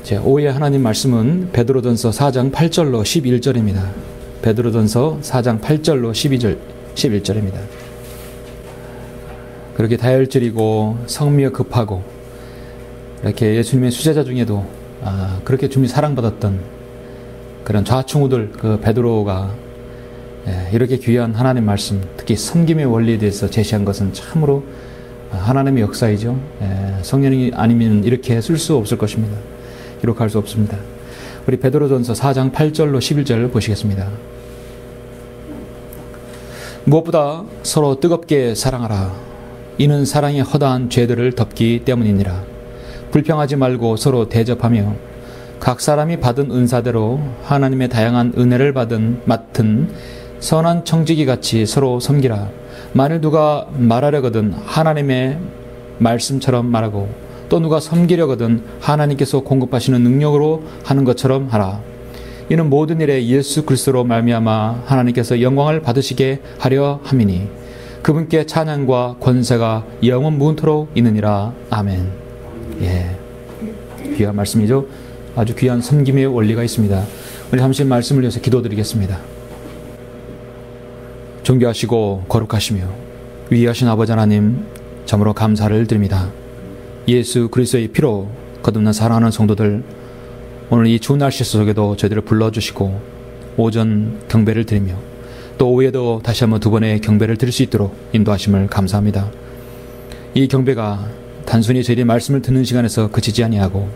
제5의 하나님 말씀은 베드로전서 4장 8절로 11절입니다. 베드로전서 4장 8절로 11절입니다. 그렇게 다혈질이고 성미가 급하고 이렇게 예수님의 수제자 중에도 그렇게 주님이 사랑받았던 그런 좌충우돌 그 베드로가 이렇게 귀한 하나님 말씀, 특히 섬김의 원리에 대해서 제시한 것은 참으로 하나님의 역사이죠. 성령이 아니면 이렇게 쓸 수 없을 것입니다. 기록할 수 없습니다. 우리 베드로전서 4장 8절로 11절 보시겠습니다. 무엇보다 서로 뜨겁게 사랑하라. 이는 사랑이 허다한 죄들을 덮기 때문이니라. 불평하지 말고 서로 대접하며 각 사람이 받은 은사대로 하나님의 다양한 은혜를 맡은 선한 청지기 같이 서로 섬기라. 만일 누가 말하려거든 하나님의 말씀처럼 말하고 또 누가 섬기려거든 하나님께서 공급하시는 능력으로 하는 것처럼 하라. 이는 모든 일에 예수 그리스도로 말미암아 하나님께서 영광을 받으시게 하려 함이니 그분께 찬양과 권세가 영원 무은토록 있느니라. 아멘. 귀한 말씀이죠. 아주 귀한 섬김의 원리가 있습니다. 우리 잠시 말씀을 위해서 기도드리겠습니다. 존귀하시고 거룩하시며 위대하신 아버지 하나님, 참으로 감사를 드립니다. 예수 그리스도의 피로 거듭난 사랑하는 성도들, 오늘 이 추운 날씨 속에도 저희들을 불러주시고 오전 경배를 드리며 또 오후에도 다시 한번 두 번의 경배를 드릴 수 있도록 인도하심을 감사합니다. 이 경배가 단순히 저희들이 말씀을 듣는 시간에서 그치지 아니하고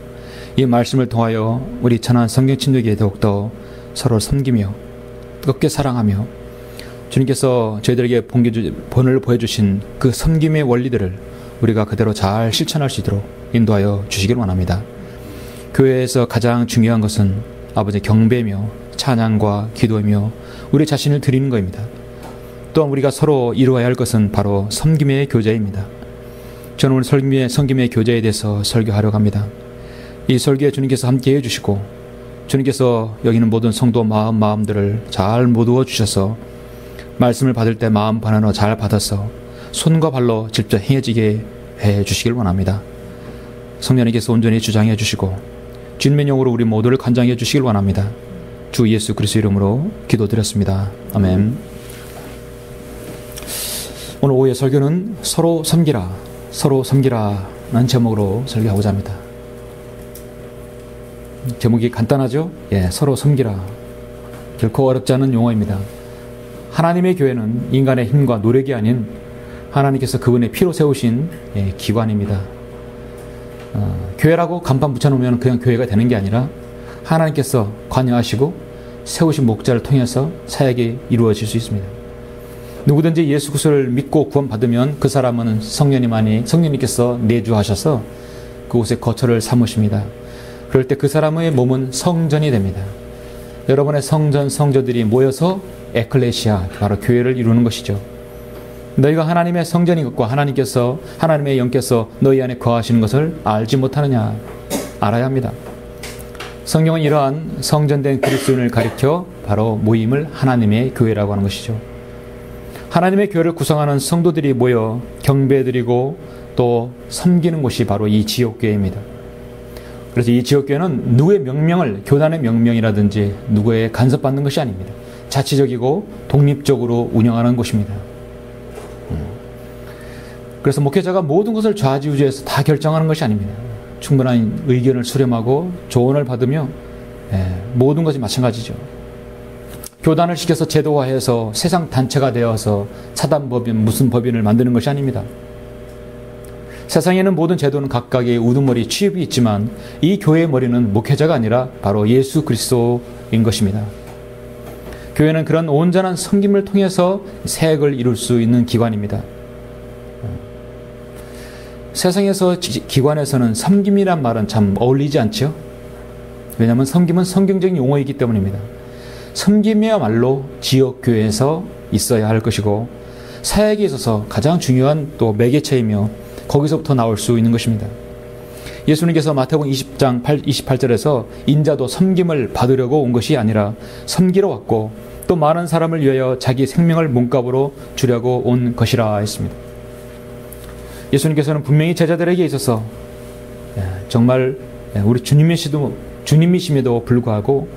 이 말씀을 통하여 우리 천한 성경 친구에게 더욱더 서로 섬기며 뜨겁게 사랑하며 주님께서 저희들에게 본을 보여주신 그 섬김의 원리들을 우리가 그대로 잘 실천할 수 있도록 인도하여 주시길 원합니다. 교회에서 가장 중요한 것은 아버지 경배며 찬양과 기도이며 우리 자신을 드리는 것입니다. 또한 우리가 서로 이루어야 할 것은 바로 섬김의 교제입니다. 저는 오늘 섬김의 교제에 대해서 설교하려고 합니다. 이 설교에 주님께서 함께해 주시고 주님께서 여기 있는 모든 성도 마음들을 잘 모두어 주셔서 말씀을 받을 때 마음 반응으로 잘 받아서 손과 발로 직접 행해지게 해 주시길 원합니다. 성령님께서 온전히 주장해 주시고 주님의 영으로 우리 모두를 간장해 주시길 원합니다. 주 예수 그리스도 이름으로 기도드렸습니다. 아멘. 오늘 오후의 설교는 서로 섬기라는 제목으로 설교하고자 합니다. 제목이 간단하죠? 서로 섬기라. 결코 어렵지 않은 용어입니다. 하나님의 교회는 인간의 힘과 노력이 아닌 하나님께서 그분의 피로 세우신 기관입니다. 교회라고 간판 붙여놓으면 그냥 교회가 되는 게 아니라 하나님께서 관여하시고 세우신 목자를 통해서 사역이 이루어질 수 있습니다. 누구든지 예수 그리스도를 믿고 구원받으면 그 사람은 성령님께서 내주하셔서 그곳에 거처를 삼으십니다. 그럴 때 그 사람의 몸은 성전이 됩니다. 여러분의 성전들이 모여서 에클레시아, 바로 교회를 이루는 것이죠. 너희가 하나님의 성전인 것과 하나님의 영께서 너희 안에 거하시는 것을 알지 못하느냐? 알아야 합니다. 성경은 이러한 성전된 그리스도인을 가리켜 바로 모임을 하나님의 교회라고 하는 것이죠. 하나님의 교회를 구성하는 성도들이 모여 경배드리고 또 섬기는 곳이 바로 이 지역교회입니다. 그래서 이 지역교회는 누구의 명령을, 교단의 명령이라든지 누구의 간섭받는 것이 아닙니다. 자치적이고 독립적으로 운영하는 곳입니다. 그래서 목회자가 모든 것을 좌지우지해서 다 결정하는 것이 아닙니다. 충분한 의견을 수렴하고 조언을 받으며 모든 것이 마찬가지죠. 교단을 시켜서 제도화해서 세상 단체가 되어서 사단법인 무슨 법인을 만드는 것이 아닙니다. 세상에는 모든 제도는 각각의 우두머리 취업이 있지만 이 교회의 머리는 목회자가 아니라 바로 예수 그리스도인 것입니다. 교회는 그런 온전한 섬김을 통해서 사역을 이룰 수 있는 기관입니다. 세상에서 기관에서는 섬김이란 말은 참 어울리지 않죠. 왜냐하면 섬김은 성경적인 용어이기 때문입니다. 섬김이야말로 지역교회에서 있어야 할 것이고 사역에 있어서 가장 중요한 또 매개체이며 거기서부터 나올 수 있는 것입니다. 예수님께서 마태복음 20장 28절에서 인자도 섬김을 받으려고 온 것이 아니라 섬기러 왔고 또 많은 사람을 위하여 자기 생명을 몸값으로 주려고 온 것이라 했습니다. 예수님께서는 분명히 제자들에게 있어서 정말 우리 주님이심에도 불구하고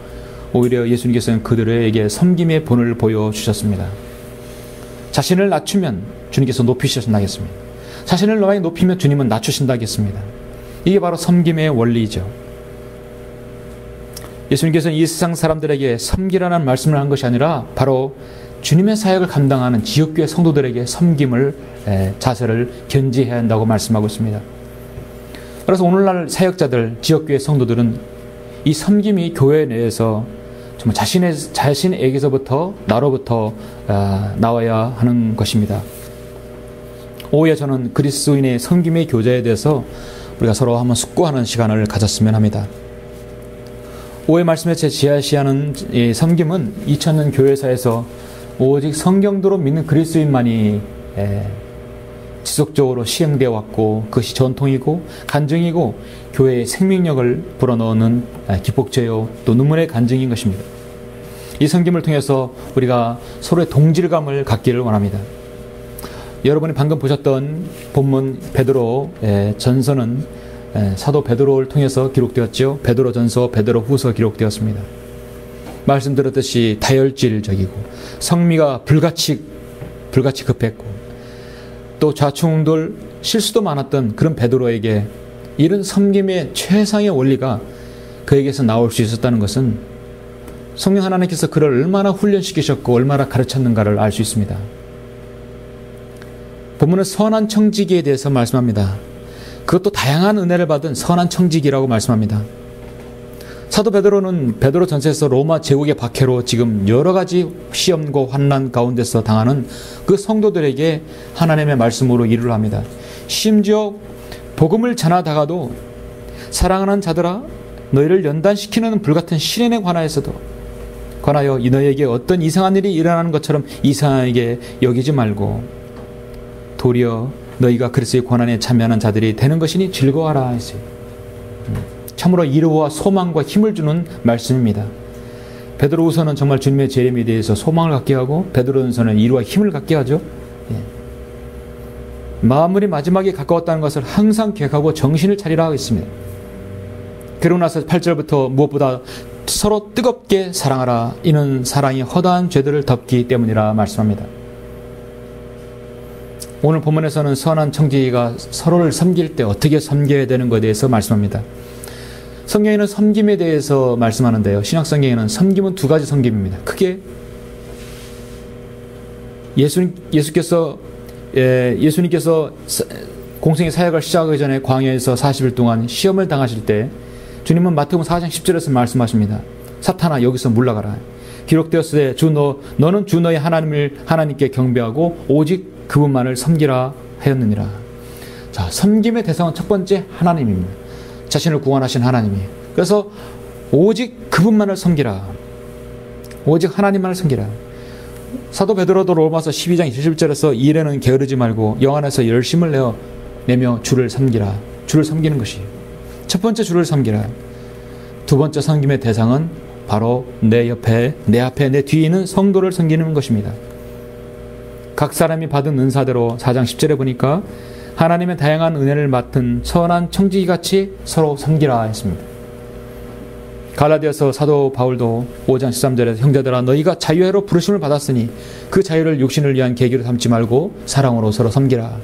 오히려 예수님께서는 그들에게 섬김의 본을 보여주셨습니다. 자신을 낮추면 주님께서 높이신다겠습니다. 자신을 많이 높이면 주님은 낮추신다겠습니다. 이게 바로 섬김의 원리죠. 예수님께서는 이 세상 사람들에게 섬기라는 말씀을 한 것이 아니라 바로 주님의 사역을 감당하는 지역교회 성도들에게 섬김을 자세를 견지해야 한다고 말씀하고 있습니다. 그래서 오늘날 사역자들, 지역교회 성도들은 이 섬김이 교회 내에서 정말 자신에게서부터 나로부터 나와야 하는 것입니다. 오후에 저는 그리스도인의 섬김의 교제에 대해서 우리가 서로 한번 숙고하는 시간을 가졌으면 합니다. 오후의 말씀에 제 제시하는 이 섬김은 2000년 교회사에서 오직 성경대로 믿는 그리스도인만이 지속적으로 시행되어 왔고 그것이 전통이고 간증이고 교회의 생명력을 불어넣는 기폭제요 또 눈물의 간증인 것입니다. 이 섬김을 통해서 우리가 서로의 동질감을 갖기를 원합니다. 여러분이 방금 보셨던 본문 베드로 전서는 사도 베드로를 통해서 기록되었죠. 베드로 전서, 베드로 후서 기록되었습니다. 말씀드렸듯이 다혈질적이고 성미가 불같이 급했고 또 좌충우돌 실수도 많았던 그런 베드로에게 이런 섬김의 최상의 원리가 그에게서 나올 수 있었다는 것은 성령 하나님께서 그를 얼마나 훈련시키셨고 얼마나 가르쳤는가를 알 수 있습니다. 본문은 선한 청지기에 대해서 말씀합니다. 그것도 다양한 은혜를 받은 선한 청지기라고 말씀합니다. 사도 베드로는 베드로 전서에서 로마 제국의 박해로 지금 여러 가지 시험과 환난 가운데서 당하는 그 성도들에게 하나님의 말씀으로 일을 합니다. 심지어 복음을 전하다가도 사랑하는 자들아 너희를 연단시키는 불같은 시련에 관하여 너희에게 어떤 이상한 일이 일어나는 것처럼 이상하게 여기지 말고 도리어 너희가 그리스도의 고난에 참여하는 자들이 되는 것이니 즐거워하라 했어요. 참으로 이루와 소망과 힘을 주는 말씀입니다. 베드로후서는 정말 주님의 재림에 대해서 소망을 갖게 하고 베드로전서는 이루와 힘을 갖게 하죠. 마무리 마지막에 가까웠다는 것을 항상 기억하고 정신을 차리라 하고 있습니다. 그러고 나서 8절부터 무엇보다 서로 뜨겁게 사랑하라. 이는 사랑이 허다한 죄들을 덮기 때문이라 말씀합니다. 오늘 본문에서는 선한 청지기가 서로를 섬길 때 어떻게 섬겨야 되는 것에 대해서 말씀합니다. 성경에는 섬김에 대해서 말씀하는데요. 신약성경에는 섬김은 두 가지 섬김입니다. 크게 예수님께서 공생의 사역을 시작하기 전에 광야에서 40일 동안 시험을 당하실 때 주님은 마태복음 4장 10절에서 말씀하십니다. 사탄아 여기서 물러가라. 기록되었을 때 너는 주 너의 하나님께 경배하고 오직 그분만을 섬기라 하였느니라. 자, 섬김의 대상은 첫 번째 하나님입니다. 자신을 구원하신 하나님이에요. 그래서 오직 그분만을 섬기라. 오직 하나님만을 섬기라. 사도 베드로도 로마서 12장 21절에서 이 일에는 게으르지 말고 영 안에서 열심을 내며 주를 섬기라. 주를 섬기는 것이에요. 첫 번째 주를 섬기라. 두 번째 섬김의 대상은 바로 내 앞에 내 뒤에 있는 성도를 섬기는 것입니다. 각 사람이 받은 은사대로 4장 10절에 보니까 하나님의 다양한 은혜를 맡은 선한 청지기같이 서로 섬기라 했습니다. 갈라디아서 사도 바울도 5장 13절에서 형제들아 너희가 자유회로 부르심을 받았으니 그 자유를 육신을 위한 계기로 삼지 말고 사랑으로 서로 섬기라.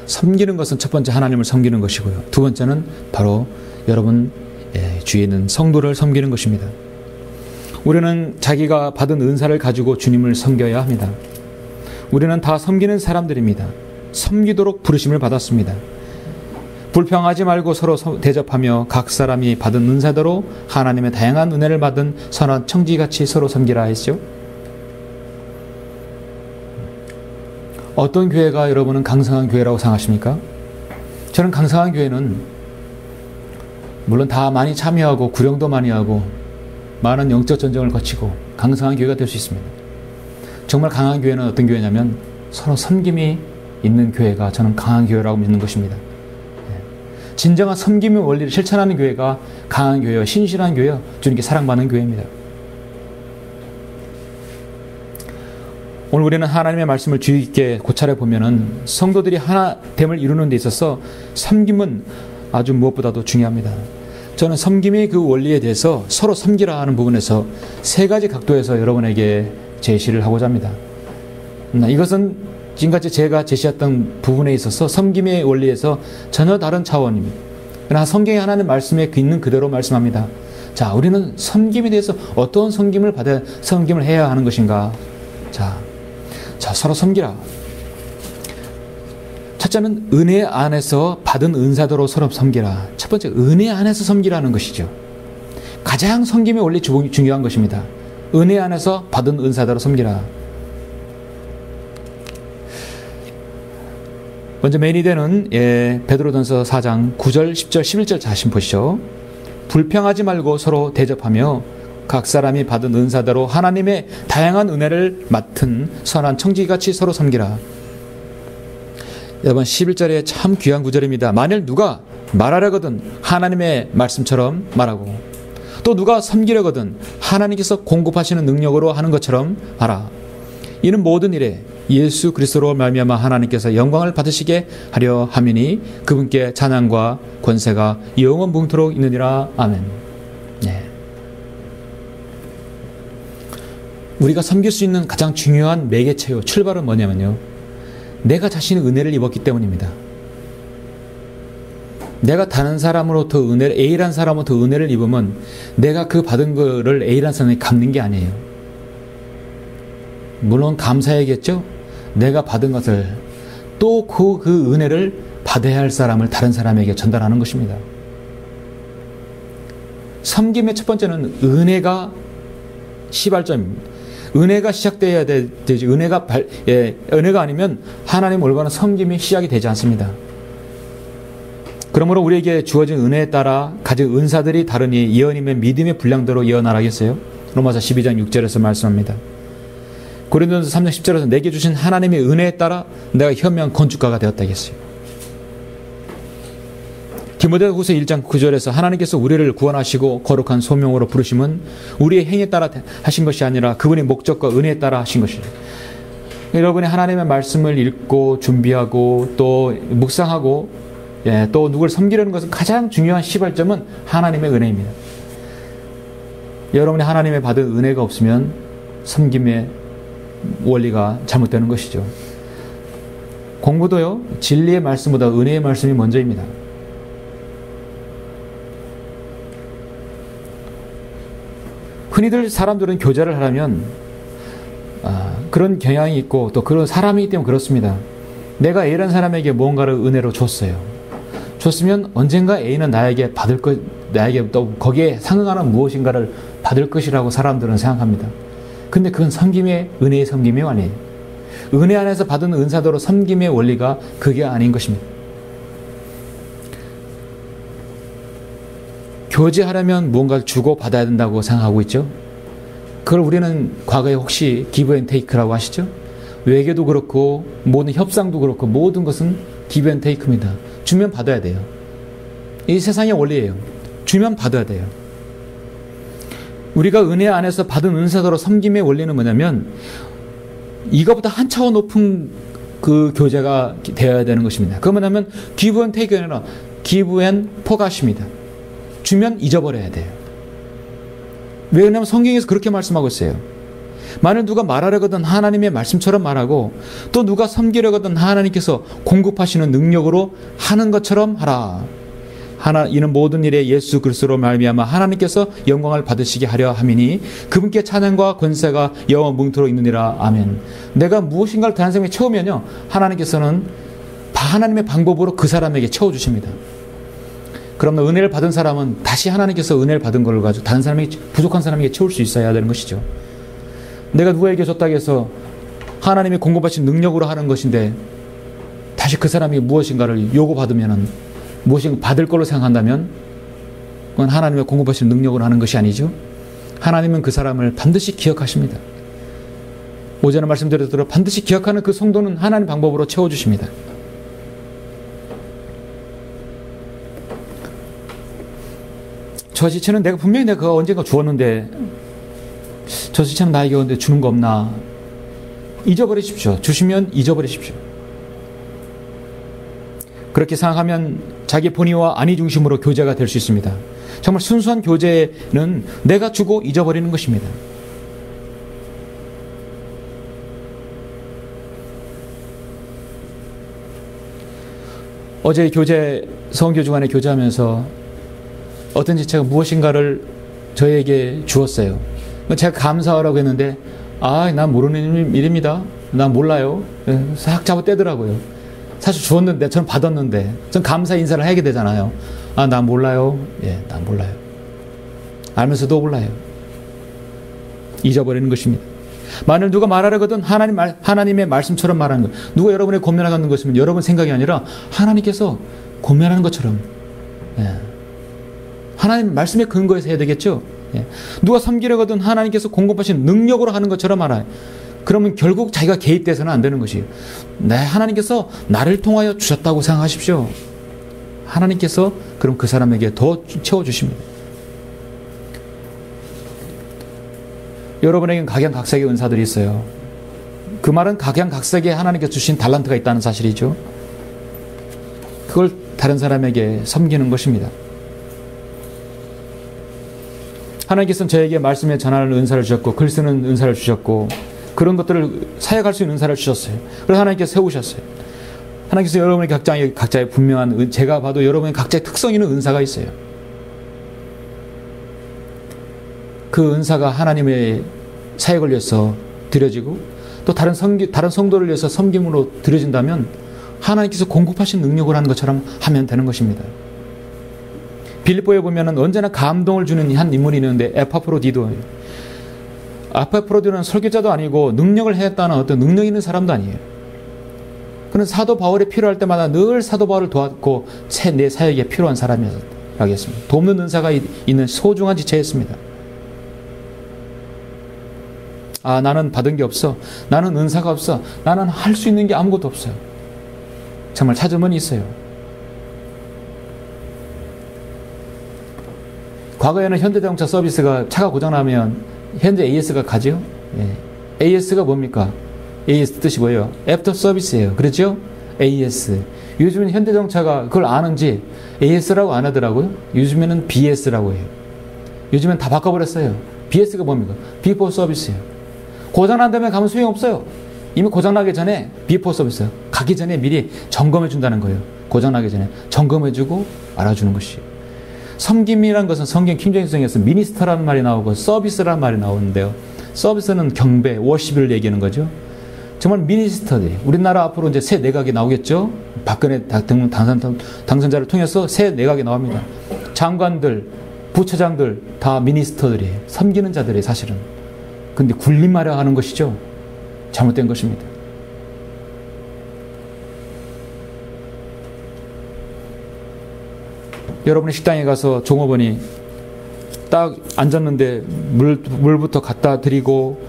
섬기는 것은 첫 번째 하나님을 섬기는 것이고요. 두 번째는 바로 여러분 주위에 있는 성도를 섬기는 것입니다. 우리는 자기가 받은 은사를 가지고 주님을 섬겨야 합니다. 우리는 다 섬기는 사람들입니다. 섬기도록 부르심을 받았습니다. 불평하지 말고 서로 대접하며 각 사람이 받은 은사대로 하나님의 다양한 은혜를 받은 선한 청지기같이 서로 섬기라 했죠. 어떤 교회가 여러분은 강성한 교회라고 생각하십니까? 저는 강성한 교회는 물론 다 많이 참여하고 구령도 많이 하고 많은 영적 전쟁을 거치고 강성한 교회가 될 수 있습니다. 정말 강한 교회는 어떤 교회냐면 서로 섬김이 있는 교회가 저는 강한 교회라고 믿는 것입니다. 진정한 섬김의 원리를 실천하는 교회가 강한 교회요, 신실한 교회요, 주님께 사랑받는 교회입니다. 오늘 우리는 하나님의 말씀을 주의 깊게 고찰해 보면은 성도들이 하나됨을 이루는 데 있어서 섬김은 아주 무엇보다도 중요합니다. 저는 섬김의 그 원리에 대해서 서로 섬기라 하는 부분에서 세 가지 각도에서 여러분에게 제시를 하고자 합니다. 이것은 지금까지 제가 제시했던 부분에 있어서 섬김의 원리에서 전혀 다른 차원입니다. 그러나 성경의 하나님 말씀에 있는 그대로 말씀합니다. 자, 우리는 섬김에 대해서 어떤 섬김을 해야 하는 것인가? 자, 서로 섬기라. 첫째는 은혜 안에서 받은 은사대로 서로 섬기라. 첫 번째, 은혜 안에서 섬기라는 것이죠. 가장 섬김의 원리 중요한 것입니다. 은혜 안에서 받은 은사대로 섬기라. 먼저 메인이 되는 베드로전서 4장 9절, 10절, 11절 자신 보시죠. 불평하지 말고 서로 대접하며 각 사람이 받은 은사대로 하나님의 다양한 은혜를 맡은 선한 청지기같이 서로 섬기라. 여러분 11절에 참 귀한 구절입니다. 만일 누가 말하려거든 하나님의 말씀처럼 말하고 또 누가 섬기려거든 하나님께서 공급하시는 능력으로 하는 것처럼 하라. 이는 모든 일에 예수 그리스도로 말미암아 하나님께서 영광을 받으시게 하려 함이니 그분께 찬양과 권세가 영원 무궁토록 있느니라. 아멘. 네. 우리가 섬길 수 있는 가장 중요한 매개체요 출발은 뭐냐면요, 내가 자신의 은혜를 입었기 때문입니다. 내가 다른 사람으로부터 은혜를, A라는 사람으로부터 은혜를 입으면 내가 그 받은 거를 A라는 사람이 갚는 게 아니에요. 물론 감사해야겠죠. 내가 받은 것을 또 그 은혜를 받아야 할 사람을 다른 사람에게 전달하는 것입니다. 섬김의 첫 번째는 은혜가 시발점입니다. 은혜가 시작되어야 되지. 은혜가 아니면 하나님 올바른 섬김이 시작이 되지 않습니다. 그러므로 우리에게 주어진 은혜에 따라 가진 은사들이 다르니 예언이면 믿음의 분량대로 예언하라겠어요. 로마서 12장 6절에서 말씀합니다. 고린도전서 3장 10절에서 내게 주신 하나님의 은혜에 따라 내가 현명한 건축가가 되었다겠어요. 디모데후서 1장 9절에서 하나님께서 우리를 구원하시고 거룩한 소명으로 부르심은 우리의 행위에 따라 하신 것이 아니라 그분의 목적과 은혜에 따라 하신 것이에요. 여러분이 하나님의 말씀을 읽고 준비하고 또 묵상하고 또 누구를 섬기려는 것은 가장 중요한 시발점은 하나님의 은혜입니다. 여러분이 하나님의 받은 은혜가 없으면 섬김의 원리가 잘못되는 것이죠. 공부도요, 진리의 말씀보다 은혜의 말씀이 먼저입니다. 흔히들 사람들은 교제를 하려면 그런 경향이 있고 또 그런 사람이기 때문에 그렇습니다. 내가 A라는 사람에게 무언가를 은혜로 줬으면 언젠가 A는 나에게 또 거기에 상응하는 무엇인가를 받을 것이라고 사람들은 생각합니다. 근데 그건 은혜의 섬김이 아니에요. 은혜 안에서 받은 은사대로 섬김의 원리가 그게 아닌 것입니다. 교제하려면 무언가를 주고 받아야 된다고 생각하고 있죠. 그걸 우리는 과거에 혹시 기브 앤 테이크라고 하시죠? 외교도 그렇고 모든 협상도 그렇고 모든 것은 기브 앤 테이크입니다. 주면 받아야 돼요. 이 세상의 원리예요. 주면 받아야 돼요. 우리가 은혜 안에서 받은 은사대로 섬김의 원리는 뭐냐면 이거보다 한 차원 높은 그 교제가 되어야 되는 것입니다. 그건 뭐냐면 기브 앤 테이크가 아니라 기브 앤 포갓입니다. 주면 잊어버려야 돼요. 왜냐하면 성경에서 그렇게 말씀하고 있어요. 만일 누가 말하려거든 하나님의 말씀처럼 말하고 또 누가 섬기려거든 하나님께서 공급하시는 능력으로 하는 것처럼 하라. 이는 모든 일에 예수 그리스도로 말미암아 하나님께서 영광을 받으시게 하려 함이니 그분께 찬양과 권세가 영원 무궁토록 있느니라. 아멘. 내가 무엇인가를 다른 사람에게 채우면요, 하나님께서는 하나님의 방법으로 그 사람에게 채워주십니다. 그러면 은혜를 받은 사람은 다시 하나님께서 은혜를 받은 걸 가지고 다른 사람에게, 부족한 사람에게 채울 수 있어야 되는 것이죠. 내가 누구에게 줬다고 해서 하나님이 공급하신 능력으로 하는 것인데 다시 그 사람이 무엇인가를 요구받으면 무엇인가 받을 걸로 생각한다면 그건 하나님의 공급하신 능력으로 하는 것이 아니죠. 하나님은 그 사람을 반드시 기억하십니다. 오전에 말씀드렸듯이 반드시 기억하는 그 성도는 하나님 방법으로 채워주십니다. 저 지체는 분명히 내가 언젠가 주었는데 저 지체는 나에게 언제 주는 거 없나. 잊어버리십시오. 주시면 잊어버리십시오. 그렇게 생각하면 자기 본의와 안위 중심으로 교제가 될 수 있습니다. 정말 순수한 교제는 내가 주고 잊어버리는 것입니다. 어제 성교 주간에 교제하면서 어떤 지체가 무엇인가를 저에게 주었어요. 제가 감사하라고 했는데 난 모르는 일입니다. 난 몰라요. 싹 잡아 떼더라고요. 사실 주었는데 저는 받았는데 전 감사 인사를 하게 되잖아요. 난 몰라요. 난 몰라요. 알면서도 몰라요. 잊어버리는 것입니다. 만일 누가 말하려거든 하나님의 말씀처럼 말하는 것. 누가 여러분의 권면하는 것이면 여러분 생각이 아니라 하나님께서 권면하는 것처럼 하나님 말씀의 근거에서 해야 되겠죠. 누가 섬기려거든 하나님께서 공급하신 능력으로 하는 것처럼 알아요. 그러면 결국 자기가 개입돼서는 안 되는 것이에요. 하나님께서 나를 통하여 주셨다고 생각하십시오. 하나님께서 그럼 그 사람에게 더 채워주십니다. 여러분에게는 각양각색의 은사들이 있어요. 그 말은 각양각색의 하나님께서 주신 달란트가 있다는 사실이죠. 그걸 다른 사람에게 섬기는 것입니다. 하나님께서는 저에게 말씀에 전하는 은사를 주셨고 글 쓰는 은사를 주셨고 그런 것들을 사역할 수 있는 은사를 주셨어요. 그래서 하나님께서 세우셨어요. 하나님께서 여러분의 각자의 분명한 제가 봐도 여러분의 각자의 특성 있는 은사가 있어요. 그 은사가 하나님의 사역을 위해서 드려지고 또 다른 성도를 위해서 섬김으로 드려진다면 하나님께서 공급하신 능력을 하는 것처럼 하면 되는 것입니다. 빌립보에 보면은 언제나 감동을 주는 한 인물이 있는데 에파프로디도예요. 에파프로디도는 설교자도 아니고 능력을 했다는 어떤 능력 있는 사람도 아니에요. 그는 사도 바울이 필요할 때마다 늘 사도 바울을 도왔고 내 사역에 필요한 사람이었습니다. 돕는 은사가 있는 소중한 지체였습니다. 나는 받은 게 없어. 나는 은사가 없어. 나는 할 수 있는 게 아무것도 없어요. 정말 찾으면 있어요. 과거에는 현대자동차 서비스가 차가 고장나면 현재 AS가 가죠. AS가 뭡니까? AS 뜻이 뭐예요? 애프터 서비스예요. 그렇죠? AS. 요즘은 현대자동차가 그걸 아는지 AS라고 안 하더라고요. 요즘에는 BS라고 해요. 요즘엔 다 바꿔버렸어요. BS가 뭡니까? 비포 서비스예요. 고장난 다음에 가면 소용없어요. 이미 고장나기 전에 비포 서비스. 가기 전에 미리 점검해 준다는 거예요. 고장나기 전에 점검해주고 알아주는 것이. 섬김이라는 것은 성경 킹제임스에서 미니스터라는 말이 나오고 서비스라는 말이 나오는데요. 서비스는 경배, 워십을 얘기하는 거죠. 정말 미니스터들이 우리나라 앞으로 이제 새 내각이 나오겠죠. 박근혜 당선자를 통해서 새 내각이 나옵니다. 장관들, 부처장들 다 미니스터들이에요. 섬기는 자들이 사실은. 근데 군림하려 하는 것이죠. 잘못된 것입니다. 여러분이 식당에 가서 종업원이 딱 앉았는데 물부터 갖다 드리고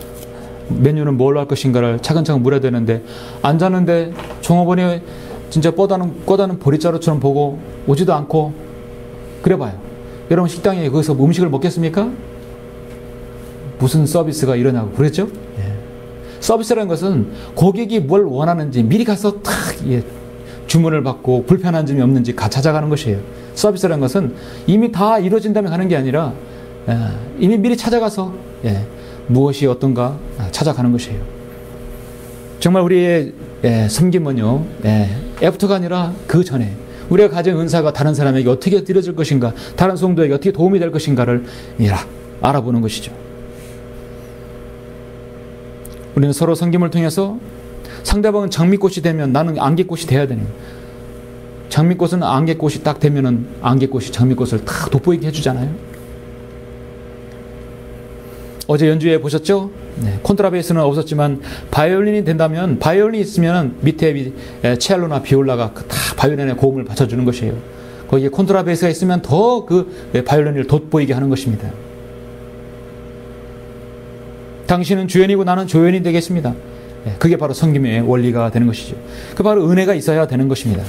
메뉴는 뭘로 할 것인가를 차근차근 물어야 되는데 앉았는데 종업원이 진짜 꺼다는 보리자루처럼 보고 오지도 않고 그래봐요. 여러분 식당에 거기서 음식을 먹겠습니까? 무슨 서비스가 일어나고 그랬죠? 서비스라는 것은 고객이 뭘 원하는지 미리 가서 탁 주문을 받고 불편한 점이 없는지 찾아가는 것이에요. 서비스라는 것은 이미 다 이루어진 다음에 가는 게 아니라 이미 미리 찾아가서 무엇이 어떤가 찾아가는 것이에요. 정말 우리의 섬김은요, 애프터가 아니라 그 전에 우리가 가진 은사가 다른 사람에게 어떻게 드려질 것인가, 다른 성도에게 어떻게 도움이 될 것인가를 알아보는 것이죠. 우리는 서로 섬김을 통해서 상대방은 장미꽃이 되면 나는 안개꽃이 돼야 되는 거예요. 장미꽃은 안개꽃이 딱 되면은 안개꽃이 장미꽃을 딱 돋보이게 해주잖아요. 어제 연주회 보셨죠? 콘트라베이스는 없었지만 바이올린이 된다면 바이올린이 있으면 밑에 첼로나 비올라가 다 바이올린의 고음을 받쳐주는 것이에요. 거기에 콘트라베이스가 있으면 더 그 바이올린을 돋보이게 하는 것입니다. 당신은 주연이고 나는 조연이 되겠습니다. 그게 바로 섬김의 원리가 되는 것이죠. 그 바로 은혜가 있어야 되는 것입니다.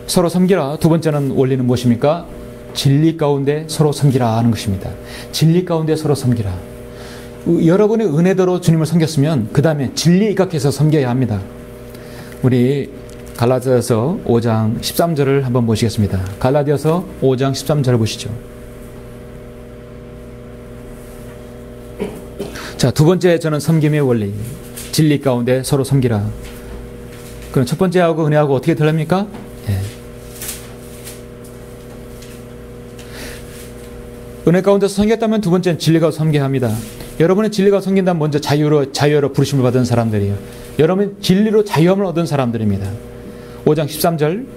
서로 섬기라. 두 번째는 원리는 무엇입니까? 진리 가운데 서로 섬기라 하는 것입니다. 진리 가운데 서로 섬기라. 여러분의 은혜대로 주님을 섬겼으면 그 다음에 진리에 입각해서 섬겨야 합니다. 우리 갈라디아서 5장 13절을 한번 보시겠습니다. 갈라디아서 5장 13절을 보시죠. 자, 두 번째 저는 섬김의 원리, 진리 가운데 서로 섬기라. 그럼 첫 번째하고 은혜하고 어떻게 다릅니까? 예. 은혜 가운데서 섬겼다면 두 번째는 진리가 섬겨야 합니다. 여러분의 진리가 섬긴다면 먼저 자유로 부르심을 받은 사람들이에요. 여러분 진리로 자유함을 얻은 사람들입니다. 5장 13절,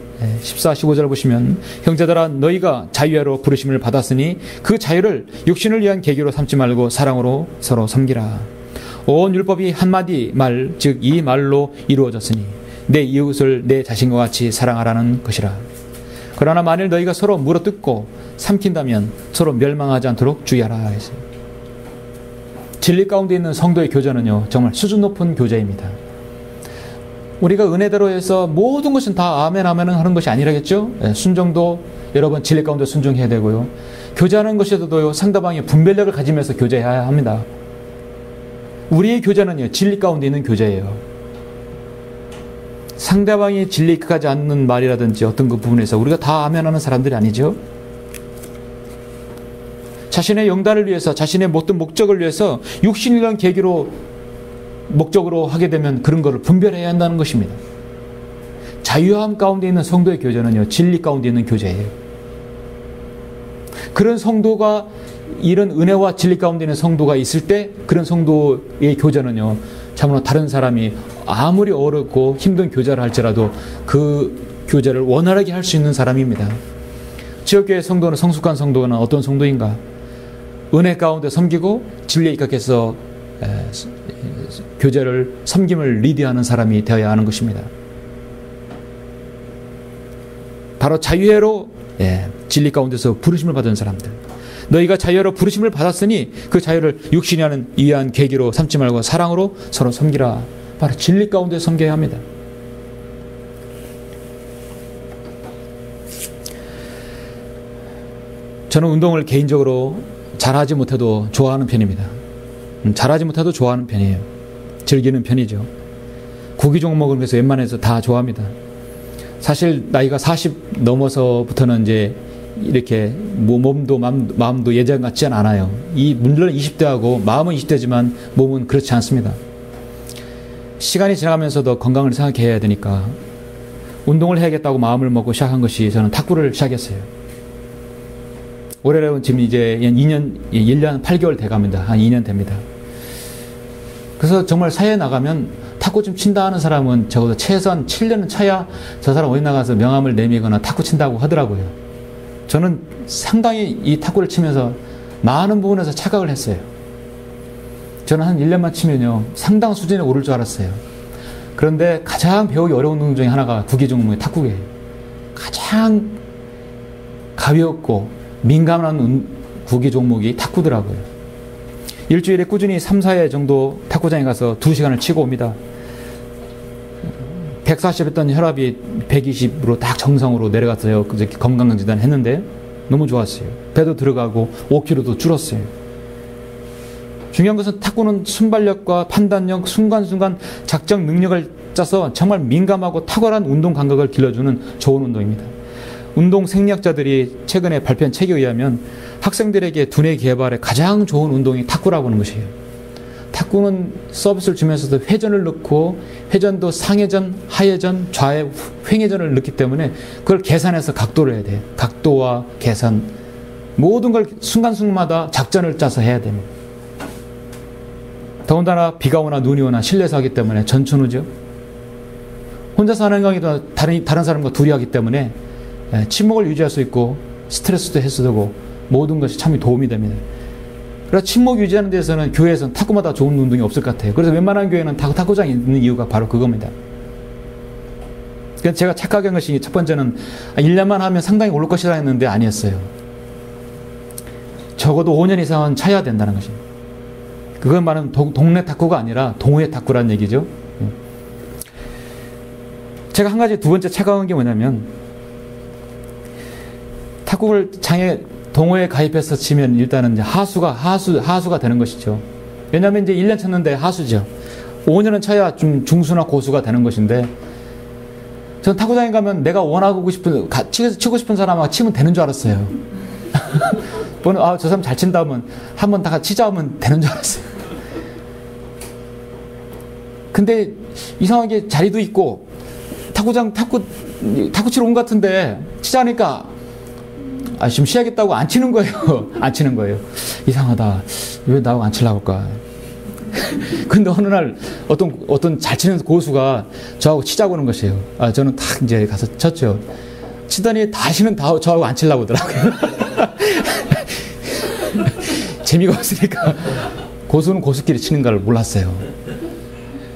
14, 15절 보시면 형제들아 너희가 자유로 부르심을 받았으니 그 자유를 육신을 위한 계기로 삼지 말고 사랑으로 서로 섬기라. 온 율법이 한마디 말, 즉 이 말로 이루어졌으니 내 이웃을 내 자신과 같이 사랑하라는 것이라. 그러나 만일 너희가 서로 물어뜯고 삼킨다면 서로 멸망하지 않도록 주의하라. 진리 가운데 있는 성도의 교제는요, 정말 수준 높은 교제입니다. 우리가 은혜대로 해서 모든 것은 다 아멘 아멘 하는 것이 아니라겠죠. 순종도 여러분 진리 가운데 순종해야 되고요. 교제하는 것에서도요, 상대방의 분별력을 가지면서 교제해야 합니다. 우리의 교제는요, 진리 가운데 있는 교제예요. 상대방이 진리에 익숙하지 않는 말이라든지 어떤 그 부분에서 우리가 다 아멘하는 사람들이 아니죠. 자신의 영달을 위해서, 자신의 어떤 목적을 위해서 육신이라는 계기로 목적으로 하게 되면 그런 것을 분별해야 한다는 것입니다. 자유함 가운데 있는 성도의 교제는요, 진리 가운데 있는 교제예요. 그런 성도가, 이런 은혜와 진리 가운데 있는 성도가 있을 때 그런 성도의 교제는요, 참으로 다른 사람이 아무리 어렵고 힘든 교제를 할지라도 그 교제를 원활하게 할 수 있는 사람입니다. 지역교회 성도는, 성숙한 성도는 어떤 성도인가? 은혜 가운데 섬기고 진리에 입각해서 교제를, 섬김을 리드하는 사람이 되어야 하는 것입니다. 바로 자유회로 진리 가운데서 부르심을 받은 사람들. 너희가 자유로 부르심을 받았으니 그 자유를 육신이 하는 위한 계기로 삼지 말고 사랑으로 서로 섬기라. 바로 진리 가운데 섬겨야 합니다. 저는 운동을 개인적으로 잘하지 못해도 좋아하는 편입니다. 잘하지 못해도 좋아하는 편이에요. 즐기는 편이죠. 구기 종목을 그래서 웬만해서 다 좋아합니다. 사실 나이가 40 넘어서부터는 이제 이렇게 몸도 마음도 예전 같지는 않아요. 물론 20대하고 마음은 20대지만 몸은 그렇지 않습니다. 시간이 지나가면서도 건강을 생각해야 되니까 운동을 해야겠다고 마음을 먹고 시작한 것이, 저는 탁구를 시작했어요. 올해는 지금 이제 1년 8개월 돼갑니다. 한 2년 됩니다. 그래서 정말 사회에 나가면 탁구 좀 친다 하는 사람은 적어도 최소한 7년은 차야 저 사람 어디 나가서 명함을 내미거나 탁구 친다고 하더라고요. 저는 상당히 이 탁구를 치면서 많은 부분에서 착각을 했어요. 저는 한 1년만 치면요, 상당 수준에 오를 줄 알았어요. 그런데 가장 배우기 어려운 운동 중에 하나가 구기 종목의 탁구예요. 가장 가볍고 민감한 구기 종목이 탁구더라고요. 일주일에 꾸준히 3, 4회 정도 탁구장에 가서 2시간을 치고 옵니다. 140 했던 혈압이 120으로 딱 정상으로 내려갔어요. 건강검진 했는데 너무 좋았어요. 배도 들어가고 5kg도 줄었어요. 중요한 것은 탁구는 순발력과 판단력, 순간순간 작전 능력을 짜서 정말 민감하고 탁월한 운동 감각을 길러주는 좋은 운동입니다. 운동 생리학자들이 최근에 발표한 책에 의하면 학생들에게 두뇌 개발에 가장 좋은 운동이 탁구라고 하는 것이에요. 탁구는 서비스를 주면서도 회전을 넣고, 회전도 상회전, 하회전, 좌회, 횡회전을 넣기 때문에 그걸 계산해서 각도를 해야 돼요. 각도와 계산, 모든 걸 순간순간마다 작전을 짜서 해야 됩니다. 더군다나 비가 오나 눈이 오나 실내에서 하기 때문에 전천후죠. 혼자서 하는 경우에도 다른 사람과 둘이 하기 때문에 침묵을 유지할 수 있고 스트레스도 해소되고 모든 것이 참 도움이 됩니다. 그래서 침묵 유지하는 데서는 교회에서는 탁구마다 좋은 운동이 없을 것 같아요. 그래서 웬만한 교회는 탁구장이 있는 이유가 바로 그겁니다. 그래서 제가 착각한 것이, 첫 번째는 1년만 하면 상당히 오를 것이라 했는데 아니었어요. 적어도 5년 이상은 차야 된다는 것입니다. 그건 말은 동네 탁구가 아니라 동호회 탁구라는 얘기죠. 제가 한 가지 두 번째 착각한 게 뭐냐면, 탁구를 동호회에 가입해서 치면 일단은 이제 하수가 되는 것이죠. 왜냐하면 이제 1년 쳤는데 하수죠. 5년은 쳐야 좀 중수나 고수가 되는 것인데, 전 탁구장에 가면 내가 원하고 싶은, 치고 싶은 사람하고 치면 되는 줄 알았어요. 저 사람 잘 친다 하면 한번 다 치자 하면 되는 줄 알았어요. 근데 이상하게 자리도 있고 탁구 치러 온 것 같은데 치자니까 지금 쉬야겠다고 안 치는 거예요. 안 치는 거예요. 이상하다. 왜 나하고 안 치려고 할까? 근데 어느 날 어떤 잘 치는 고수가 저하고 치자고 하는 것이에요. 저는 탁 이제 가서 쳤죠. 치더니 다시는 저하고 안 치려고 하더라고요. 재미가 없으니까. 고수는 고수끼리 치는 걸 몰랐어요.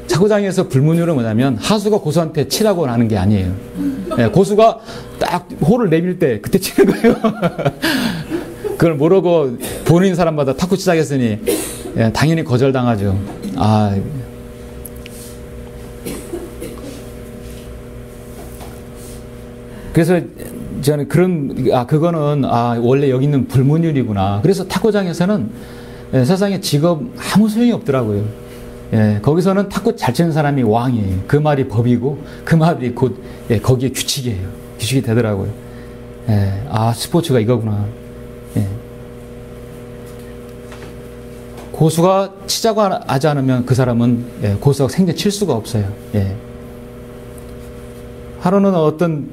탁구장에서 불문율은 뭐냐면 하수가 고수한테 치라고 하는 게 아니에요. 고수가 딱 홀을 내밀 때 그때 치는 거예요. 그걸 모르고 보는 사람마다 탁구 시작했으니 당연히 거절당하죠. 그래서 저는 그거는 원래 여기 있는 불문율이구나. 그래서 탁구장에서는 세상에 직업 아무 소용이 없더라고요. 거기서는 탁구 잘 치는 사람이 왕이에요. 그 말이 법이고 그 말이 곧 거기에 규칙이에요. 규칙이 되더라고요. 스포츠가 이거구나. 고수가 치자고 하지 않으면 그 사람은 고수가 생전 칠 수가 없어요. 하루는 어떤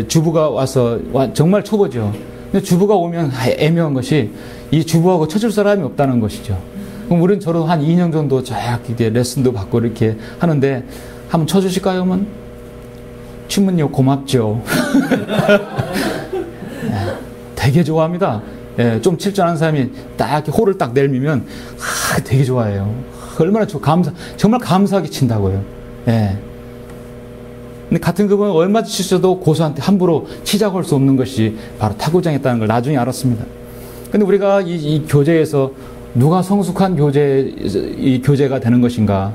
주부가 와서 정말 초보죠. 근데 주부가 오면 애매한 것이 이 주부하고 쳐줄 사람이 없다는 것이죠. 그럼 우리는 저로 한 2년 정도 이렇게 레슨도 받고 이렇게 하는데 한번 쳐주실까요? 하면 치면요 고맙죠. 되게 좋아합니다. 좀 칠 줄 아는 사람이 딱 이렇게 홀을 딱 내밀면 되게 좋아해요. 얼마나 정말 감사하게 친다고요. 근데 같은 그분은 얼마 치셔도 고수한테 함부로 치자고 할 수 없는 것이 바로 탁구장이었다는 걸 나중에 알았습니다. 근데 우리가 이 교제에서 누가 성숙한 교제가 되는 것인가?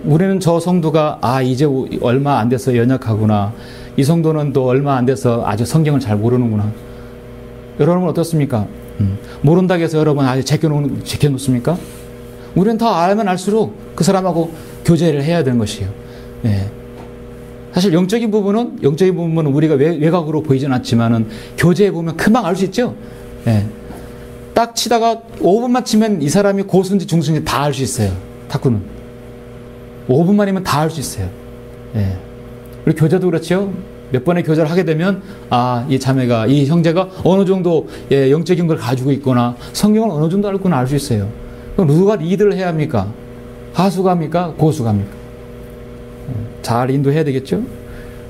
우리는 저 성도가 이제 얼마 안 돼서 연약하구나. 이 성도는 또 얼마 안 돼서 아주 성경을 잘 모르는구나. 여러분은 어떻습니까? 모른다고 해서 여러분 아직 제껴놓습니까? 우리는 더 알면 알수록 그 사람하고 교제를 해야 되는 것이에요. 사실 영적인 부분은 우리가 외곽으로 보이진 않지만은 교제에 보면 금방 알 수 있죠. 딱 치다가 5분만 치면 이 사람이 고수인지 중수인지 다 알 수 있어요. 탁구는 5분만이면 다 알 수 있어요. 우리 교제도 그렇죠. 몇 번의 교제를 하게 되면 이 형제가 어느 정도 영적인 걸 가지고 있거나 성경을 어느 정도 알고나 알 수 있어요. 그럼 누가 리드를 해야 합니까? 하수가 합니까? 고수가 합니까? 잘 인도해야 되겠죠.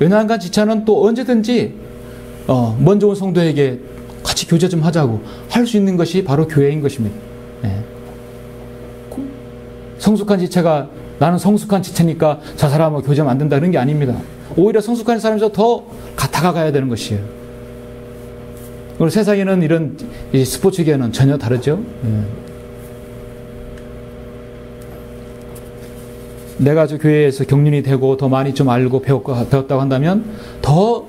연약한 지체는 또 언제든지 먼저 온 성도에게 같이 교제 좀 하자고 할 수 있는 것이 바로 교회인 것입니다. 성숙한 지체가 나는 성숙한 지체니까 저 사람하고 교제하면 안 된다 그런 게 아닙니다. 오히려 성숙한 사람에서 더 다가가야 되는 것이에요. 그리고 세상에는 이런 스포츠계는 전혀 다르죠. 내가 저 교회에서 경륜이 되고 더 많이 좀 알고 배웠다고 한다면 더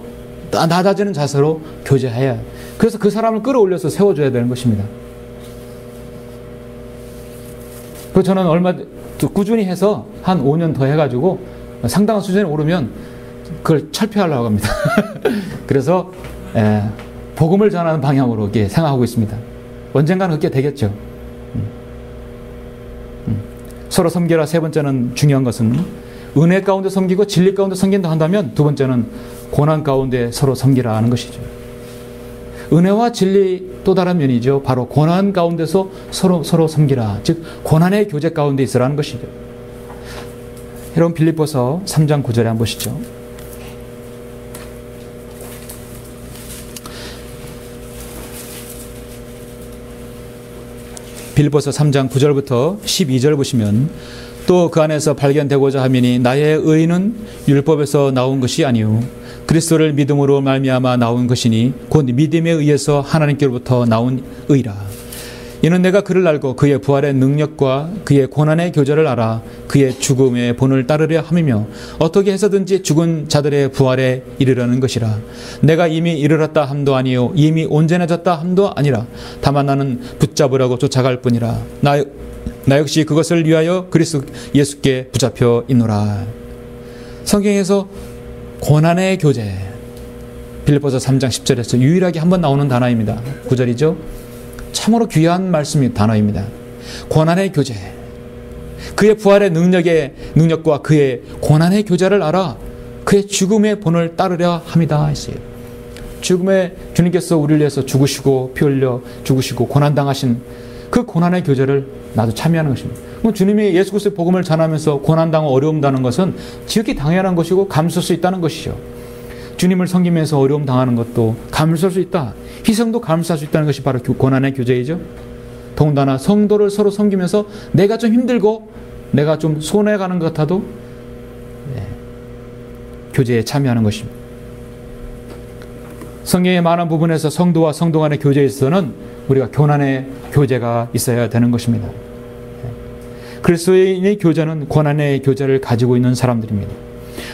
낮아지는 자세로 교제해야 해요. 그래서 그 사람을 끌어올려서 세워줘야 되는 것입니다. 그래서 저는 꾸준히 해서 한 5년 더 해가지고 상당한 수준에 오르면 그걸 철폐하려고 합니다. 그래서 복음을 전하는 방향으로 이렇게 생각하고 있습니다. 언젠가는 그렇게 되겠죠. 서로 섬기라. 세 번째는 중요한 것은 은혜 가운데 섬기고 진리 가운데 섬긴다 한다면 두 번째는 고난 가운데 서로 섬기라 하는 것이죠. 은혜와 진리 또 다른 면이죠. 바로 고난 가운데서 서로 섬기라. 즉 고난의 교제 가운데 있으라는 것이죠. 여러분 빌립보서 3장 9절에 한번 보시죠. 빌립보서 3장 9절부터 12절 보시면 또 그 안에서 발견되고자 하미니 나의 의는 율법에서 나온 것이 아니요 그리스도를 믿음으로 말미암아 나온 것이니 곧 믿음에 의해서 하나님께로부터 나온 의라. 이는 내가 그를 알고 그의 부활의 능력과 그의 고난의 교제를 알아 그의 죽음의 본을 따르려 함이며 어떻게 해서든지 죽은 자들의 부활에 이르려는 것이라. 내가 이미 이르렀다 함도 아니요 이미 온전해졌다 함도 아니라 다만 나는 붙잡으려고 쫓아갈 뿐이라. 나 역시 그것을 위하여 그리스도 예수께 붙잡혀 있노라. 성경에서 고난의 교제, 빌립보서 3장 10절에서 유일하게 한 번 나오는 단어입니다. 9절이죠. 참으로 귀한 말씀이 단어입니다. 고난의 교제. 그의 부활의 능력과 그의 고난의 교제를 알아 그의 죽음의 본을 따르려 함이다 했어요. 죽음의 주님께서 우리를 위해서 죽으시고 피 흘려 죽으시고 고난당하신 그 고난의 교제를 나도 참여하는 것입니다. 주님이 예수 그리스도의 복음을 전하면서 고난당하고 어려움 당하는 것은 지극히 당연한 것이고 감수할 수 있다는 것이죠. 주님을 섬기면서 어려움 당하는 것도 감수할 수 있다. 희생도 감수할 수 있다는 것이 바로 고난의 교제이죠. 더군다나 성도를 서로 섬기면서 내가 좀 힘들고 내가 좀 손해가는 것 같아도 교제에 참여하는 것입니다. 성경의 많은 부분에서 성도와 성도 간의 교제에 있어서는 우리가 고난의 교제가 있어야 되는 것입니다. 그리스도인의 교제는 고난의 교제를 가지고 있는 사람들입니다.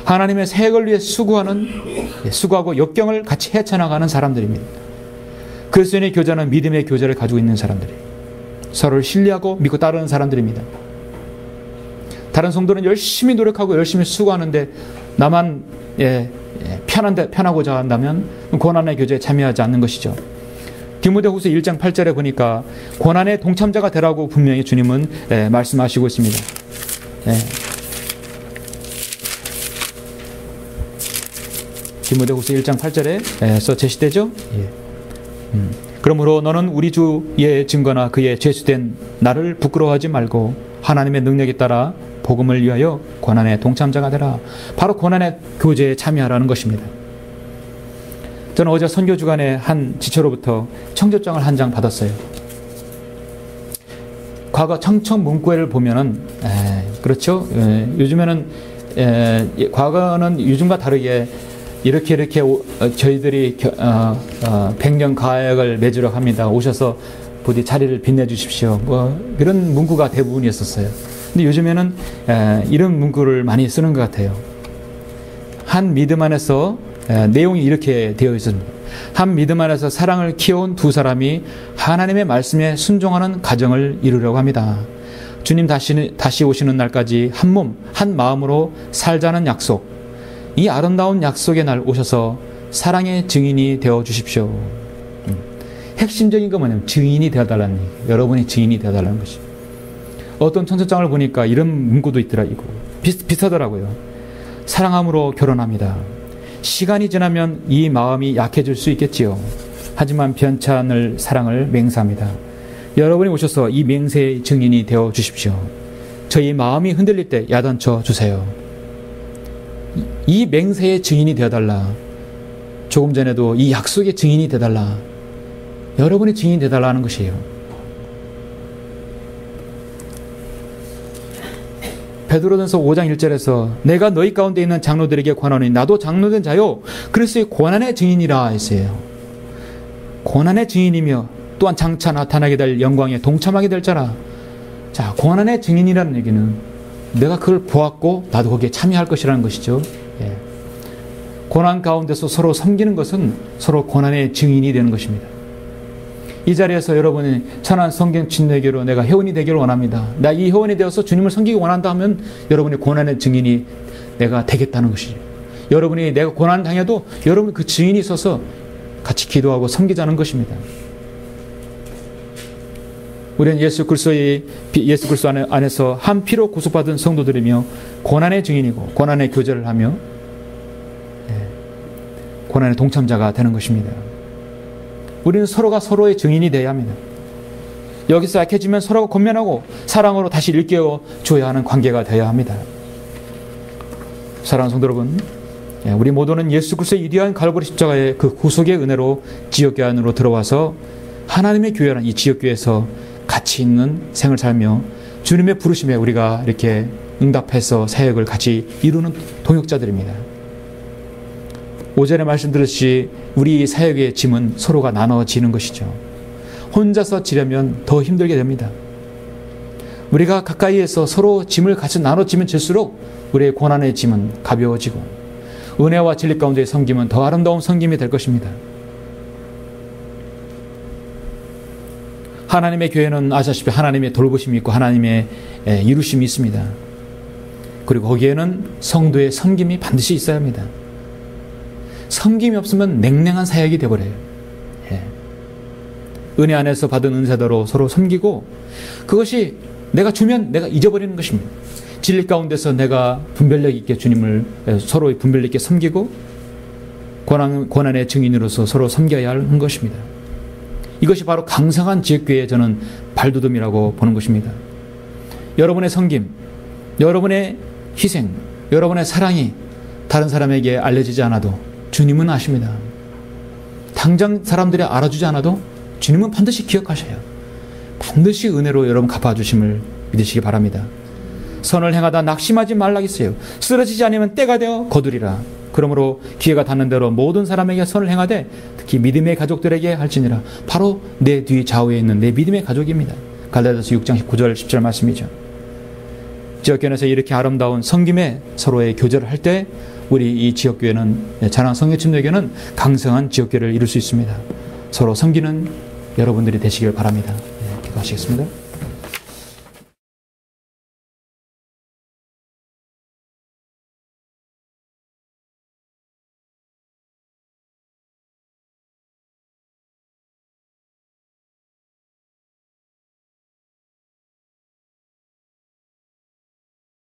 하나님의 세액을 위해 수고하고 역경을 같이 헤쳐나가는 사람들입니다. 그리스도인의 교제는 믿음의 교제를 가지고 있는 사람들이에요. 서로를 신뢰하고 믿고 따르는 사람들입니다. 다른 성도는 열심히 노력하고 열심히 수고하는데 나만 편하고자 한다면 고난의 교제에 참여하지 않는 것이죠. 디모데후서 1장 8절에 보니까 고난의 동참자가 되라고 분명히 주님은 말씀하시고 있습니다. 디모데후서 1장 8절에서 제시되죠. 그러므로 너는 우리 주의 증거나 그의 제수된 나를 부끄러워하지 말고 하나님의 능력에 따라 복음을 위하여 고난의 동참자가 되라. 바로 고난의 교제에 참여하라는 것입니다. 저는 어제 선교 주간에 한 지체로부터 청첩장을 한 장 받았어요. 과거 청첩 문구를 보면은 그렇죠. 요즘에는 과거는 요즘과 다르게 이렇게 저희들이 100년 가약을 맺으러 합니다. 오셔서 부디 자리를 빛내주십시오. 그런 문구가 대부분이었었어요. 근데 요즘에는 이런 문구를 많이 쓰는 것 같아요. 한 믿음 안에서 내용이 이렇게 되어 있습니다. 한 믿음 안에서 사랑을 키워온 두 사람이 하나님의 말씀에 순종하는 가정을 이루려고 합니다. 주님 다시 오시는 날까지 한 몸, 한 마음으로 살자는 약속. 이 아름다운 약속의 날 오셔서 사랑의 증인이 되어 주십시오. 핵심적인 건 뭐냐면 증인이 되어달라는 얘기예요. 여러분이 증인이 되어달라는 것이죠. 어떤 청첩장을 보니까 이런 문구도 있더라고요. 비슷하더라고요. 사랑함으로 결혼합니다. 시간이 지나면 이 마음이 약해질 수 있겠지요. 하지만 변치 않을 사랑을 맹세합니다. 여러분이 오셔서 이 맹세의 증인이 되어 주십시오. 저희 마음이 흔들릴 때 야단쳐 주세요. 이 맹세의 증인이 되어달라. 조금 전에도 이 약속의 증인이 되어달라. 여러분의 증인이 되어달라는 것이에요. 베드로전서 5장 1절에서 내가 너희 가운데 있는 장로들에게 권하노니 나도 장로된 자요 그리스도의 고난의 증인이라 했어요. 고난의 증인이며 또한 장차 나타나게 될 영광에 동참하게 될 자라. 자, 고난의 증인이라는 얘기는 내가 그걸 보았고 나도 거기에 참여할 것이라는 것이죠. 고난 가운데서 서로 섬기는 것은 서로 고난의 증인이 되는 것입니다. 이 자리에서 여러분이 천한 성경 침례교로 내가 회원이 되기를 원합니다. 나 이 회원이 되어서 주님을 섬기기 원한다 하면 여러분이 고난의 증인이 내가 되겠다는 것이죠. 여러분이 내가 고난 당해도 여러분 그 증인이 있어서 같이 기도하고 섬기자는 것입니다. 우리는 예수 그리스도 안에서 한 피로 구속받은 성도들이며 고난의 증인이고 고난의 교제를 하며 고난의 동참자가 되는 것입니다. 우리는 서로가 서로의 증인이 되어야 합니다. 여기서 약해지면 서로가 권면하고 사랑으로 다시 일깨워 줘야 하는 관계가 되어야 합니다. 사랑하는 성도 여러분, 우리 모두는 예수 그리스도의 위대한 갈보리 십자가의 그 구속의 은혜로 지역교회 안으로 들어와서 하나님의 교회라는 이 지역교회에서 가치 있는 생을 살며 주님의 부르심에 우리가 이렇게 응답해서 사역을 같이 이루는 동역자들입니다. 오전에 말씀드렸듯이 우리 사역의 짐은 서로가 나눠지는 것이죠. 혼자서 지려면 더 힘들게 됩니다. 우리가 가까이에서 서로 짐을 같이 나눠지면 질수록 우리의 고난의 짐은 가벼워지고 은혜와 진리 가운데의 섬김은 더 아름다운 섬김이 될 것입니다. 하나님의 교회는 아시다시피 하나님의 돌보심이 있고 하나님의 이루심이 있습니다. 그리고 거기에는 성도의 섬김이 반드시 있어야 합니다. 섬김이 없으면 냉랭한 사역이 되어버려요. 예. 은혜 안에서 받은 은사대로 서로 섬기고, 그것이 내가 주면 내가 잊어버리는 것입니다. 진리 가운데서 내가 분별력 있게 주님을 서로의 분별력 있게 섬기고 고난의 증인으로서 서로 섬겨야 하는 것입니다. 이것이 바로 강성한 지역교회의 저는 발돋움이라고 보는 것입니다. 여러분의 섬김, 여러분의 희생, 여러분의 사랑이 다른 사람에게 알려지지 않아도 주님은 아십니다. 당장 사람들이 알아주지 않아도 주님은 반드시 기억하셔요. 반드시 은혜로 여러분 갚아주심을 믿으시기 바랍니다. 선을 행하다 낙심하지 말라겠어요. 쓰러지지 않으면 때가 되어 거두리라. 그러므로 기회가 닿는 대로 모든 사람에게 선을 행하되 특히 믿음의 가족들에게 할지니라. 바로 내 뒤 좌우에 있는 내 믿음의 가족입니다. 갈라디아서 6장 19절 10절 말씀이죠. 지역교회에서 이렇게 아름다운 섬김에 서로의 교제를 할 때 우리 이 지역교회는, 자랑 성교침례교회는 강성한 지역교회를 이룰 수 있습니다. 서로 섬기는 여러분들이 되시길 바랍니다. 기도하시겠습니다.